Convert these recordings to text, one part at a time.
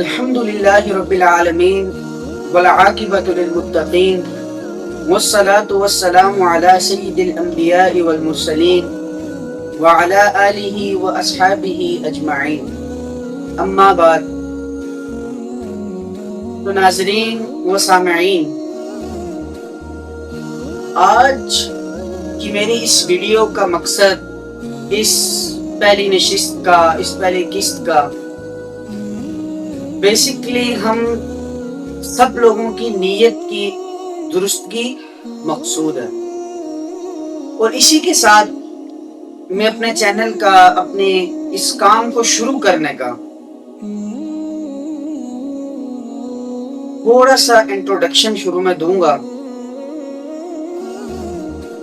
الحمد لله رب العالمين والعاقبة للمتقين والصلاة والسلام على سيد الأنبياء والمرسلين وعلى آله وأصحابه أجمعين اما بعد. تو ناظرین و سامعین، آج کی میری اس ویڈیو کا مقصد اس پہلی نشست کا، اس پہلی قسط کا بیسکلی ہم سب لوگوں کی نیت کی درستگی مقصود ہے، اور اسی کے ساتھ میں اپنے چینل کا، اپنے اس کام کو شروع کرنے کا تھوڑا سا انٹروڈکشن شروع میں دوں گا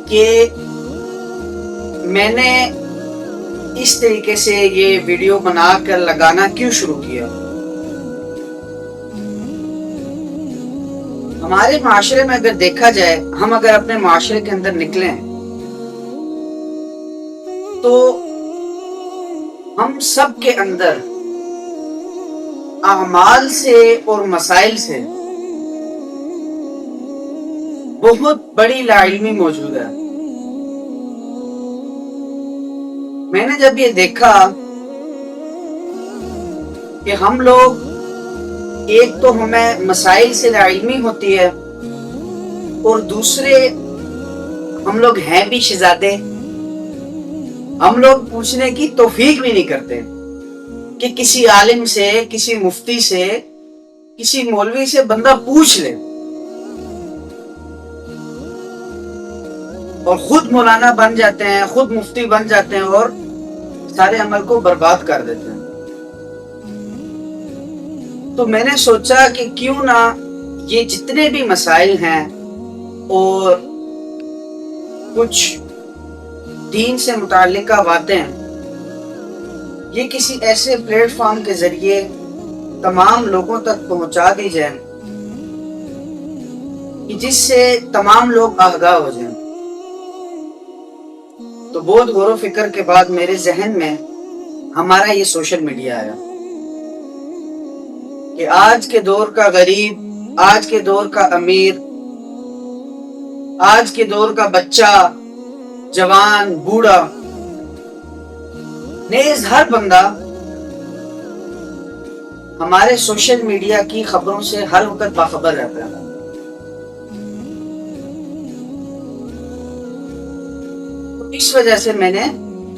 کہ میں نے اس طریقے سے یہ ویڈیو بنا کر لگانا کیوں شروع کیا. ہمارے معاشرے میں اگر دیکھا جائے، ہم اگر اپنے معاشرے کے اندر نکلیں تو ہم سب کے اندر اعمال سے اور مسائل سے بہت بڑی لاعلمی موجود ہے. میں نے جب یہ دیکھا کہ ہم لوگ ایک تو ہمیں مسائل سے لاعلمی ہوتی ہے، اور دوسرے ہم لوگ ہیں بھی شہزادے. ہم لوگ پوچھنے کی توفیق بھی نہیں کرتے کہ کسی عالم سے، کسی مفتی سے، کسی مولوی سے بندہ پوچھ لے، اور خود مولانا بن جاتے ہیں، خود مفتی بن جاتے ہیں اور سارے عمل کو برباد کر دیتے ہیں. تو میں نے سوچا کہ کیوں نہ یہ جتنے بھی مسائل ہیں اور کچھ دین سے متعلقہ باتیں، یہ کسی ایسے پلیٹ فارم کے ذریعے تمام لوگوں تک پہنچا دی جائیں کہ جس سے تمام لوگ آگاہ ہو جائیں. تو بہت غور و فکر کے بعد میرے ذہن میں ہمارا یہ سوشل میڈیا آیا کہ آج کے دور کا غریب، آج کے دور کا امیر، آج کے دور کا بچہ، جوان، بوڑھا، نیز ہر بندہ ہمارے سوشل میڈیا کی خبروں سے ہر وقت باخبر رہتا ہے. اس وجہ سے میں نے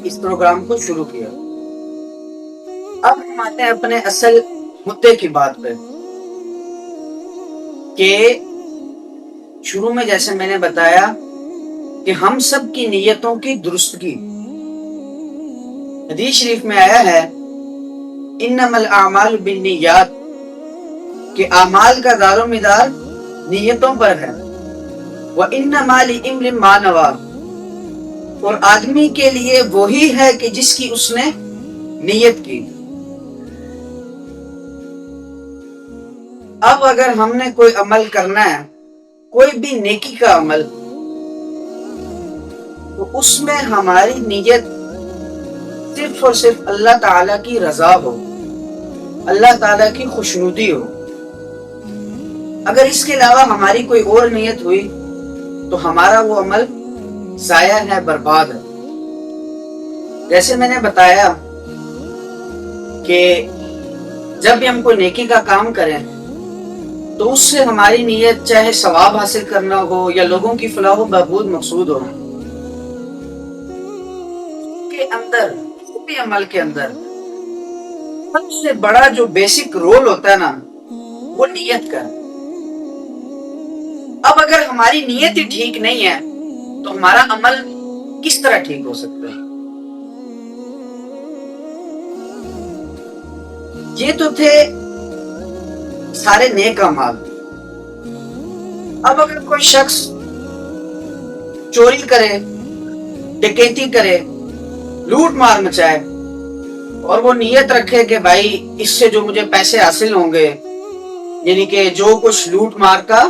اس پروگرام کو شروع کیا. اب ہم آتے ہیں اپنے اصل مدعے کی بات پہ کہ شروع میں جیسے میں نے بتایا کہ ہم سب کی نیتوں کی درستگی. حدیث شریف میں آیا ہے انما الاعمال بالنیات، کہ اعمال کا دار و مدار نیتوں پر ہے. وانما لامرئ ما نوى، اور آدمی کے لیے وہی ہے کہ جس کی اس نے نیت کی. اب اگر ہم نے کوئی عمل کرنا ہے، کوئی بھی نیکی کا عمل، تو اس میں ہماری نیت صرف اور صرف اللہ تعالیٰ کی رضا ہو، اللہ تعالیٰ کی خوشنودی ہو. اگر اس کے علاوہ ہماری کوئی اور نیت ہوئی تو ہمارا وہ عمل ضائع ہے، برباد ہے. جیسے میں نے بتایا کہ جب بھی ہم کوئی نیکی کا کام کریں تو اس سے ہماری نیت چاہے ثواب حاصل کرنا ہو یا لوگوں کی فلاح و بہبود مقصود ہو، کے اندر، کسی عمل کے اندر سب سے بڑا جو بیسک رول ہوتا ہے نا، وہ نیت کا. اب اگر ہماری نیت ہی ٹھیک نہیں ہے تو ہمارا عمل کس طرح ٹھیک ہو سکتا ہے؟ یہ تو تھے سارے نیک اعمال. اب اگر کوئی شخص چوری کرے، ڈکیتی کرے، لوٹ مار مچائے، اور وہ نیت رکھے کہ بھائی اس سے جو مجھے پیسے حاصل ہوں گے، یعنی کہ جو کچھ لوٹ مار کا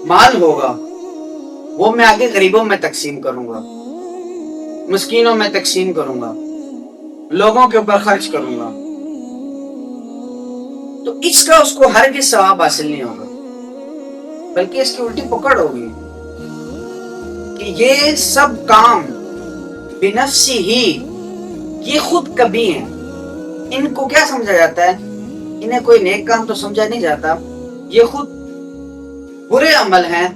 مال ہوگا وہ میں آگے غریبوں میں تقسیم کروں گا، مسکینوں میں تقسیم کروں گا، لوگوں کے اوپر خرچ کروں گا. تو اس کا اس کو ہرگز ثواب حاصل نہیں ہوگا، بلکہ اس کی الٹی پکڑ ہوگی کہ یہ سب کام بنفسی ہی، یہ خود کبھی ہیں، ان کو کیا سمجھا جاتا ہے؟ انہیں کوئی نیک کام تو سمجھا نہیں جاتا، یہ خود برے عمل ہیں،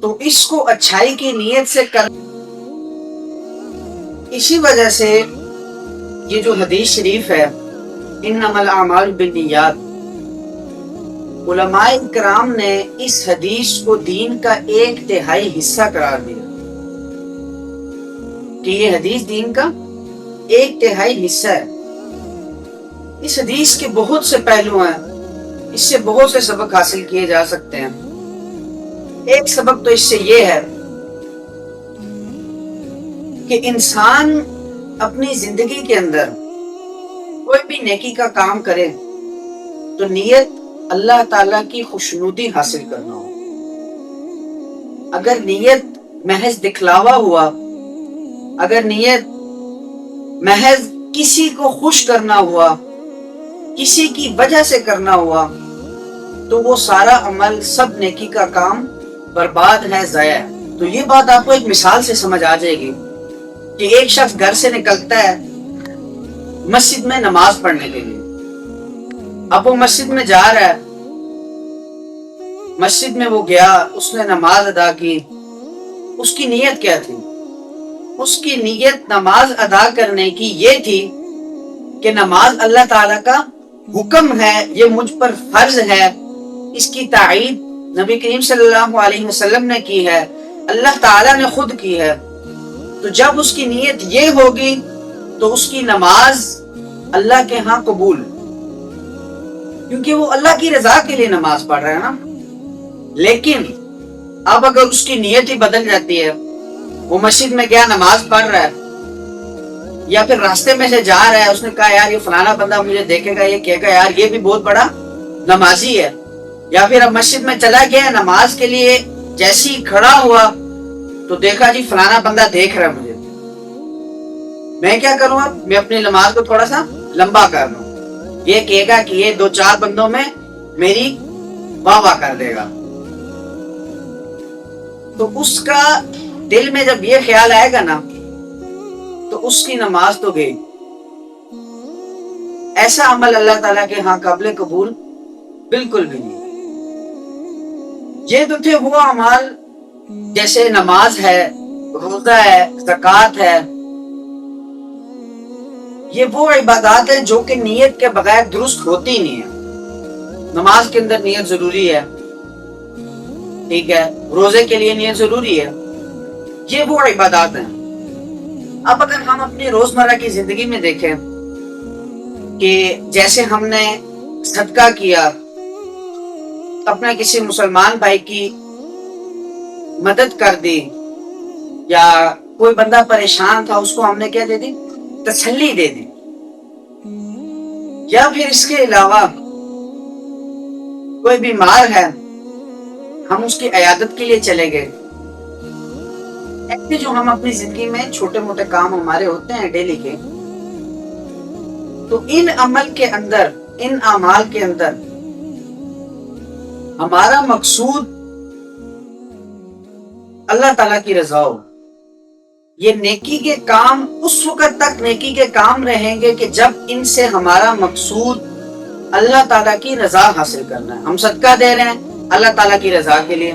تو اس کو اچھائی کی نیت سے کر. اسی وجہ سے یہ جو حدیث شریف ہے انما الاعمال بالنیات، علماء کرام نے اس حدیث کو دین کا 1/3 حصہ قرار دیا کہ یہ حدیث دین کا 1/3 حصہ ہے. اس حدیث کے بہت سے پہلو ہیں، اس سے بہت سے سبق حاصل کیے جا سکتے ہیں. ایک سبق تو اس سے یہ ہے کہ انسان اپنی زندگی کے اندر کوئی بھی نیکی کا کام کرے تو نیت اللہ تعالیٰ کی خوشنودی حاصل کرنا ہو. اگر نیت محض دکھلاوا ہوا، اگر نیت محض کسی کو خوش کرنا ہوا، کسی کی وجہ سے کرنا ہوا، تو وہ سارا عمل، سب نیکی کا کام برباد ہے، ضائع ہے. تو یہ بات آپ کو ایک مثال سے سمجھ آ جائے گی کہ ایک شخص گھر سے نکلتا ہے مسجد میں نماز پڑھنے کے لیے. اب وہ مسجد میں جا رہا ہے، مسجد میں وہ گیا، اس نے نماز ادا کی. اس کی نیت کیا تھی؟ اس کی نیت نماز ادا کرنے کی یہ تھی کہ نماز اللہ تعالیٰ کا حکم ہے، یہ مجھ پر فرض ہے، اس کی تائید نبی کریم صلی اللہ علیہ وسلم نے کی ہے، اللہ تعالیٰ نے خود کی ہے. تو جب اس کی نیت یہ ہوگی تو اس کی نماز اللہ کے ہاں قبول، کیونکہ وہ اللہ کی رضا کے لیے نماز پڑھ رہا ہے نا. لیکن اب اگر اس کی نیت ہی بدل جاتی ہے، وہ مسجد میں گیا نماز پڑھ رہا ہے، یا پھر راستے میں سے جا رہا ہے، اس نے کہا یار یہ فلانا بندہ مجھے دیکھے گا، یہ کہے گا یار یہ بھی بہت بڑا نمازی ہے، یا پھر اب مسجد میں چلا گیا نماز کے لیے، جیسے ہی کھڑا ہوا تو دیکھا جی فلانا بندہ دیکھ رہا ہے مجھے، میں کیا کروں؟ اب میں اپنی نماز کو تھوڑا سا لمبا کر لوں. یہ کہے گا کہ یہ 2-4 بندوں میں میری واہ واہ کر دے گا. تو اس کا دل میں جب یہ خیال آئے گا نا تو اس کی نماز تو گئی. ایسا عمل اللہ تعالیٰ کے ہاں قابل قبول بالکل بھی نہیں. یہ تو تھے وہ اعمال جیسے نماز ہے، روزہ ہے، زکوٰۃ ہے. یہ وہ عبادات ہیں جو کہ نیت کے بغیر درست ہوتی نہیں ہے. نماز کے اندر نیت ضروری ہے، ٹھیک ہے، روزے کے لیے نیت ضروری ہے. یہ وہ عبادات ہیں. اب اگر ہم اپنی روزمرہ کی زندگی میں دیکھیں کہ جیسے ہم نے صدقہ کیا، اپنا کسی مسلمان بھائی کی مدد کر دی، یا کوئی بندہ پریشان تھا اس کو ہم نے کیا دے دی؟ تسلی دے دی. یا پھر اس کے علاوہ کوئی بیمار ہے، ہم اس کی عیادت کے لیے چلے گئے. ایسے جو ہم اپنی زندگی میں چھوٹے موٹے کام ہمارے ہوتے ہیں ڈیلی کے، تو ان عمل کے اندر، ان اعمال کے اندر ہمارا مقصود اللہ تعالیٰ کی رضا ہو. یہ نیکی کے کام اس وقت تک نیکی کے کام رہیں گے کہ جب ان سے ہمارا مقصود اللہ تعالیٰ کی رضا حاصل کرنا ہے. ہم صدقہ دے رہے ہیں اللہ تعالیٰ کی رضا کے لیے،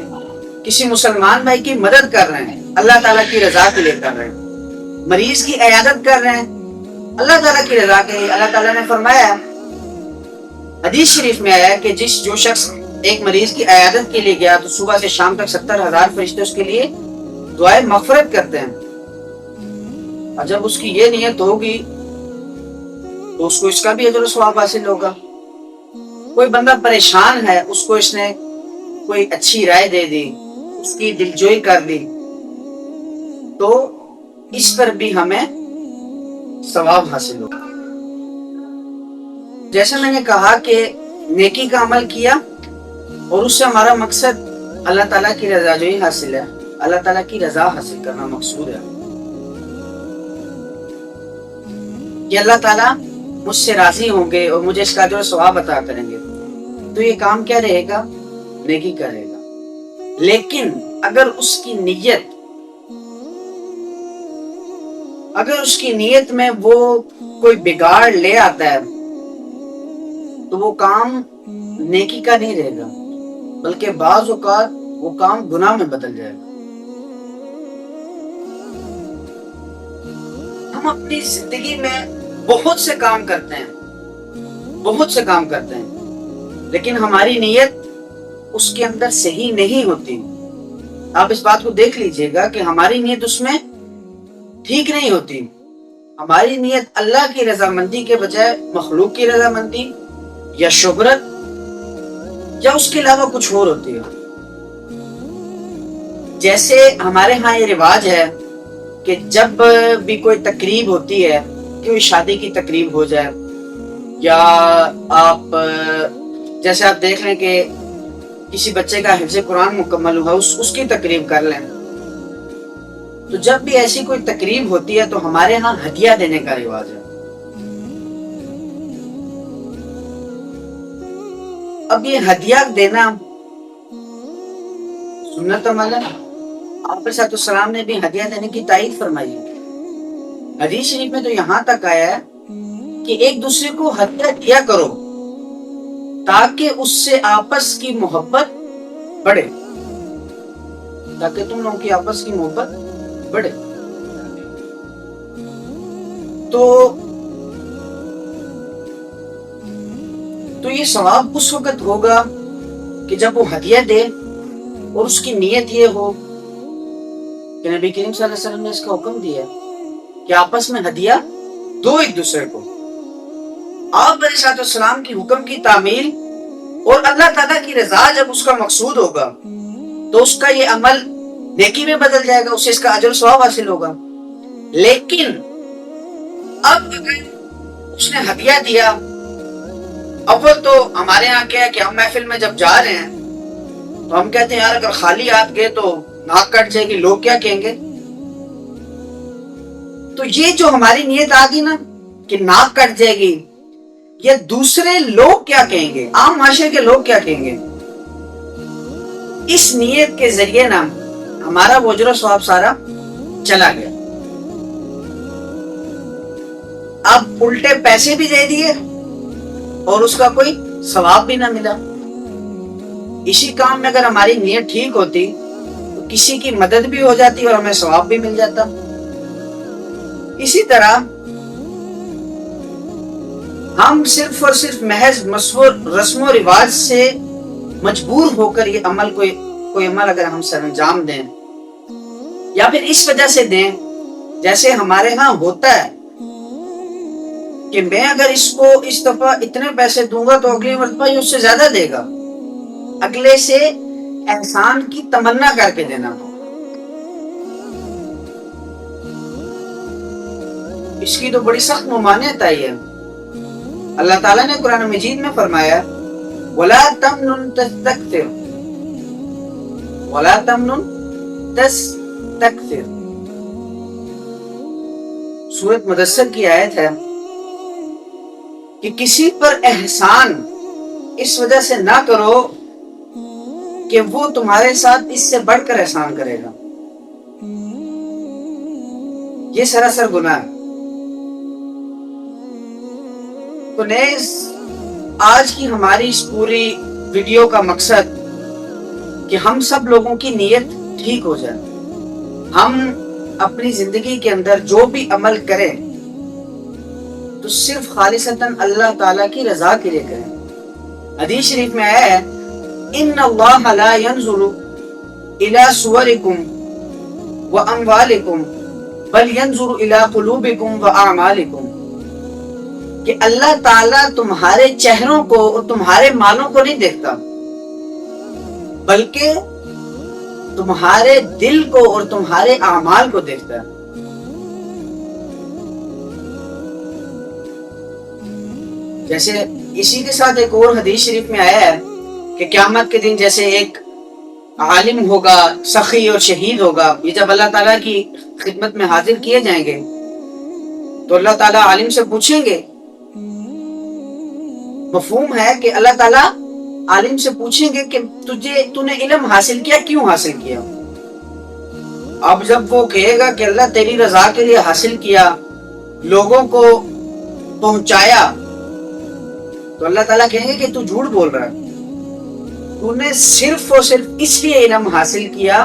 کسی مسلمان بھائی کی مدد کر رہے ہیں اللہ تعالیٰ کی رضا کے لیے کر رہے ہیں، مریض کی عیادت کر رہے ہیں اللہ تعالیٰ کی رضا کے لیے. اللہ تعالیٰ نے فرمایا، حدیث شریف میں آیا کہ جو شخص ایک مریض کی عیادت کے لیے گیا تو صبح سے شام تک 70,000 فرشتے اس کے لیے دعائے مغفرت کرتے ہیں. اور جب اس کی یہ نیت ہوگی تو اس کو اس کا بھی اجر و ثواب حاصل ہوگا. کوئی بندہ پریشان ہے، اس کو اس نے کوئی اچھی رائے دے دی، اس کی دلجوئی کر دی، تو اس پر بھی ہمیں ثواب حاصل ہوگا. جیسے میں نے کہا کہ نیکی کا عمل کیا اور اس سے ہمارا مقصد اللہ تعالیٰ کی رضا جوئی حاصل ہے، اللہ تعالیٰ کی رضا حاصل کرنا مقصود ہے کہ اللہ تعالیٰ مجھ سے راضی ہوں گے اور مجھے اس کا جو ثواب عطا کریں گے، تو یہ کام کیا رہے گا؟ نیکی کا رہے گا۔ لیکن اگر اس کی نیت میں وہ کوئی بگاڑ لے آتا ہے تو وہ کام نیکی کا نہیں رہے گا، بلکہ بعض اوقات وہ کام گناہ میں بدل جائے گا۔ ہم اپنی زندگی میں بہت سے کام کرتے ہیں لیکن ہماری نیت اس کے اندر صحیح نہیں ہوتی۔ آپ اس بات کو دیکھ لیجئے گا کہ ہماری نیت اس میں ٹھیک نہیں ہوتی۔ ہماری نیت اللہ کی رضامندی کے بجائے مخلوق کی رضامندی یا شہرت یا اس کے علاوہ کچھ اور ہوتی ہے۔ جیسے ہمارے ہاں یہ رواج ہے کہ جب بھی کوئی تقریب ہوتی ہے، کوئی شادی کی تقریب ہو جائے، یا جیسے آپ دیکھ لیں کہ کسی بچے کا حفظ قرآن مکمل ہوا، اس کی تقریب کر لیں، تو جب بھی ایسی کوئی تقریب ہوتی ہے تو ہمارے ہاں ہدیہ دینے کا رواج ہے۔ اب یہ ہدیہ دینا سنت عمل ہے۔ آپ علیہ السلام نے بھی ہدیہ دینے کی تائید فرمائی ہے۔ حدیث شریف میں تو یہاں تک آیا ہے کہ ایک دوسرے کو ہدیہ دیا کرو تاکہ اس سے آپس کی محبت بڑھے، تاکہ تم لوگوں کی آپس کی محبت بڑھے۔ تو یہ ثواب اس وقت ہوگا کہ جب وہ ہدیہ دے اور اس کی نیت یہ ہو کہ نبی کریم صلی اللہ علیہ وسلم نے اس کا حکم دیا کہ آپس میں ہدیہ دو ایک دوسرے کو۔ آپ علیہ السلام کی حکم کی تعمیل اور اللہ تعالیٰ کی رضا جب اس کا مقصود ہوگا تو اس کا یہ عمل نیکی میں بدل جائے گا، اسے اس کا اجر و ثواب حاصل ہوگا۔ لیکن اب اگر اس نے ہدیہ دیا، اول تو ہمارے یہاں کیا ہے کہ ہم محفل میں جب جا رہے ہیں تو ہم کہتے ہیں یار اگر خالی ہاتھ گئے تو ناک کٹ جائے گی، لوگ کیا کہیں گے؟ تو یہ جو ہماری نیت آ گئی نا کہ ناک کٹ جائے گی، یہ دوسرے لوگ کیا کہیں گے، عام معاشرے کے لوگ کیا کہیں گے، اس نیت کے ذریعے نا ہمارا وہ اجر و ثواب سارا چلا گیا۔ اب الٹے پیسے بھی دے دیے اور اس کا کوئی ثواب بھی نہ ملا۔ اسی کام میں اگر ہماری نیت ٹھیک ہوتی تو کسی کی مدد بھی ہو جاتی اور ہمیں ثواب بھی مل جاتا۔ اسی طرح ہم صرف اور صرف محض رسم و رواج سے مجبور ہو کر یہ عمل کوئی عمل اگر ہم سر انجام دیں، یا پھر اس وجہ سے دیں جیسے ہمارے ہاں ہوتا ہے کہ میں اگر اس کو اس دفعہ اتنے پیسے دوں گا تو اگلی مرتبہ یہ اس سے زیادہ دے گا، اگلے سے احسان کی تمنا کر کے دینا۔ اس کی تو بڑی سخت ممانعت آئی ہے۔ اللہ تعالیٰ نے قرآن مجید میں فرمایا وَلَا تَمْنُن تَسْتَكْثِرْ وَلَا تَمْنُن تَسْتَكْثِرْ، سورۃ مدثر کی آیت ہے کہ کسی پر احسان اس وجہ سے نہ کرو کہ وہ تمہارے ساتھ اس سے بڑھ کر احسان کرے گا، یہ سراسر گناہ ہے۔ تو نیز آج کی ہماری اس پوری ویڈیو کا مقصد کہ ہم سب لوگوں کی نیت ٹھیک ہو جائے، ہم اپنی زندگی کے اندر جو بھی عمل کریں تو صرف خالصتاً اللہ تعالیٰ کی رضا کے لیے کریں۔ حدیث شریف میں آیا ہے ان اللہ لا ينظر الى صورکم واموالکم بل ينظر الى قلوبکم واعمالکم، کہ اللہ تعالیٰ تمہارے چہروں کو اور تمہارے مالوں کو نہیں دیکھتا بلکہ تمہارے دل کو اور تمہارے اعمال کو دیکھتا ہے۔ جیسے اسی کے ساتھ ایک اور حدیث شریف میں آیا ہے کہ قیامت کے دن جیسے ایک عالم ہوگا، سخی اور شہید ہوگا، یہ جب اللہ تعالیٰ کی خدمت میں حاضر کیے جائیں گے تو اللہ تعالیٰ عالم سے پوچھیں گے مفہوم ہے کہ اللہ تعالیٰ عالم سے پوچھیں گے کہ تو نے علم حاصل کیا، کیوں حاصل کیا؟ اب جب وہ کہے گا کہ اللہ تیری رضا کے لیے حاصل کیا، لوگوں کو پہنچایا، تو اللہ تعالیٰ کہیں گے کہ تو جھوٹ بول رہا ہے، تو نے صرف اور صرف اس لیے علم حاصل کیا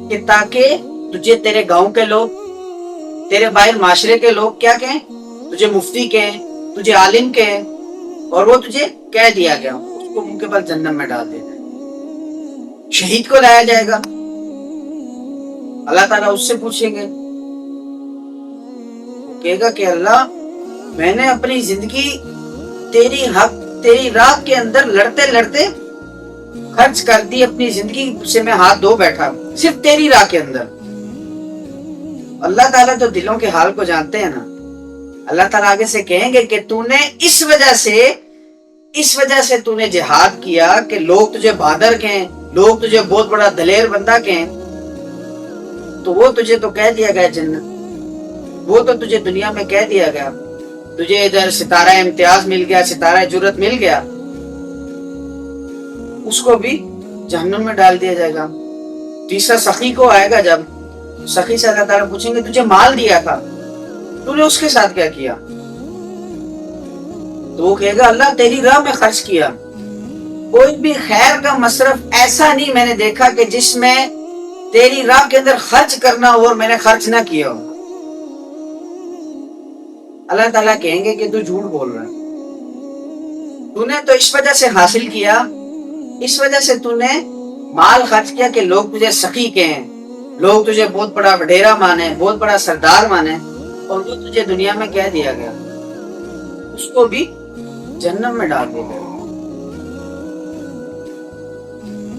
کہ تاکہ تجھے تیرے گاؤں کے لوگ، تیرے باہر معاشرے کے لوگ کیا کہیں، تجھے مفتی کہیں، تجھے عالم کہیں، اور وہ تجھے کہہ دیا گیا، اس کو منہ کے بل جہنم میں ڈال دیا جائے، شہید کو لایا جائے گا، اللہ تعالیٰ اس سے پوچھیں گے، وہ کہے گا کہ اللہ میں نے اپنی زندگی تیری راہ کے اندر لڑتے لڑتے خرچ کر دی، اپنی زندگی سے میں ہاتھ دھو بیٹھا صرف تیری راہ کے اندر۔ اللہ تعالیٰ تو دلوں کے حال کو جانتے ہیں نا، اللہ تعالیٰ آگے سے کہیں گے کہ تو نے اس وجہ سے تو نے جہاد کیا کہ لوگ تجھے بہادر کہیں، لوگ تجھے بہت بڑا دلیر بندہ کہیں، تو وہ تجھے تو کہہ دیا گیا جنت، وہ تو تجھے دنیا میں کہہ دیا گیا، تجھے ادھر ستارہ امتیاز مل گیا، ستارہ جرت مل گیا، اس کو بھی جہنم میں ڈال دیا جائے گا۔ تیسرا سخی کو آئے گا، جب سخی سے اللہ تعالیٰ پوچھیں گے تجھے مال دیا تھا، تو نے اس کے ساتھ کیا کیا؟ تو وہ کہے گا اللہ تیری راہ میں خرچ کیا، کوئی بھی خیر کا مصرف ایسا نہیں میں نے دیکھا کہ جس میں تیری راہ کے اندر خرچ کرنا ہو اور میں نے خرچ نہ کیا ہو۔ اللہ تعالیٰ کہیں گے کہ تو جھوٹ بول رہا ہے، تو نے تو اس وجہ سے حاصل کیا، اس وجہ سے تو نے مال خرچ کیا کہ لوگ تجھے سخی کہیں، لوگ تجھے بہت بڑا وڈیرا مانے، بہت بڑا سردار مانے، اور وہ تجھے دنیا میں کہہ دیا گیا، اس کو بھی جہنم میں ڈال دیا گیا۔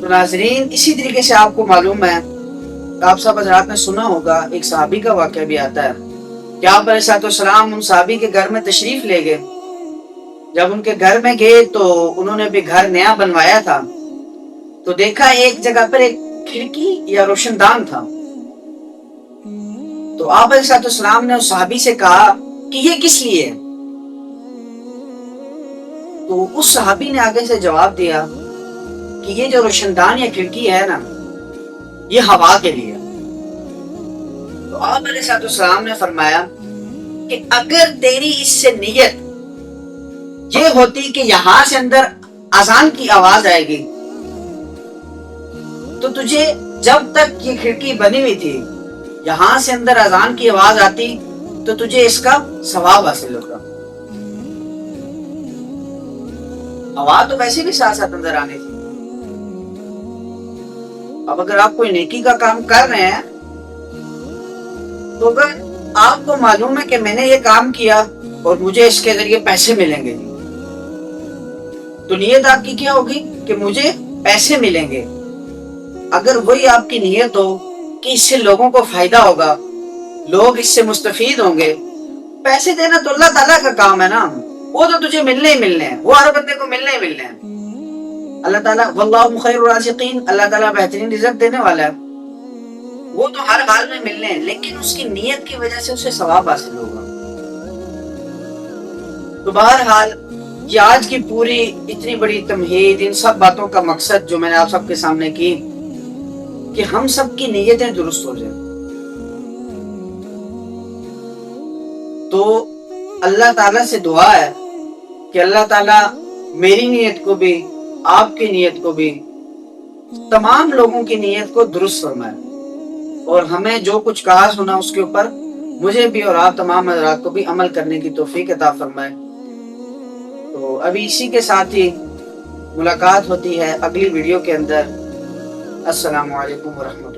تو ناظرین اسی طریقے سے آپ کو معلوم ہے، آپ سب حضرات نے سنا ہوگا، ایک صحابی کا واقعہ بھی آتا ہے کہ آپ علیہ السلام ان صحابی کے گھر میں تشریف لے گئے۔ جب ان کے گھر میں گئے تو انہوں نے بھی گھر نیا بنوایا تھا، تو دیکھا ایک جگہ پر ایک کھڑکی یا روشن دان تھا، تو آپ علیہ السلام نے اس صحابی سے کہا کہ یہ کس لیے؟ تو اس صحابی نے آگے سے جواب دیا کہ یہ جو روشن دان یا کھڑکی ہے نا، یہ ہوا کے لیے۔ تو آپ علیہ السلام نے فرمایا کہ اگر تیری اس سے نیت یہ ہوتی کہ یہاں سے اندر اذان کی آواز آئے گی، تو تجھے جب تک یہ کھڑکی بنی ہوئی تھی یہاں سے اندر اذان کی آواز آتی تو تجھے اس کا ثواب حاصل ہوگا۔ ہوا تو ویسے بھی ساتھ ساتھ اندر آنی تھی۔ اب اگر آپ کوئی نیکی کا کام کر رہے ہیں تو اگر آپ کو معلوم ہے کہ میں نے یہ کام کیا اور مجھے اس کے ذریعے پیسے ملیں گے، تو نیت آپ کی کیا ہوگی کہ مجھے پیسے ملیں گے۔ اگر وہی آپ کی نیت ہو کہ اس سے لوگوں کو فائدہ ہوگا، لوگ اس سے مستفید ہوں گے، پیسے دینا تو اللہ تعالیٰ کا کام ہے نا، وہ تو تجھے ملنے ہی ملنے ہیں، وہ ہر بندے کو ملنے ہی ملنے ہیں۔ اللہ تعالیٰ واللہ خیر الرازقین، اللہ تعالیٰ بہترین رزق دینے والا ہے، وہ تو ہر حال میں ملنے ہیں، لیکن اس کی نیت کی وجہ سے اسے ثواب حاصل ہوگا۔ تو بہرحال یہ آج کی پوری اتنی بڑی تمہید، ان سب باتوں کا مقصد جو میں نے آپ سب کے سامنے کی کہ ہم سب کی نیتیں درست ہو جائیں۔ تو اللہ تعالیٰ سے دعا ہے کہ اللہ تعالیٰ میری نیت کو بھی، آپ کی نیت کو بھی، تمام لوگوں کی نیت کو درست فرمائے، اور ہمیں جو کچھ کہا سنا اس کے اوپر مجھے بھی اور آپ تمام حضرات کو بھی عمل کرنے کی توفیق عطا فرمائے۔ تو ابھی اسی کے ساتھ ہی ملاقات ہوتی ہے اگلی ویڈیو کے اندر۔ السلام علیکم ورحمۃ اللہ۔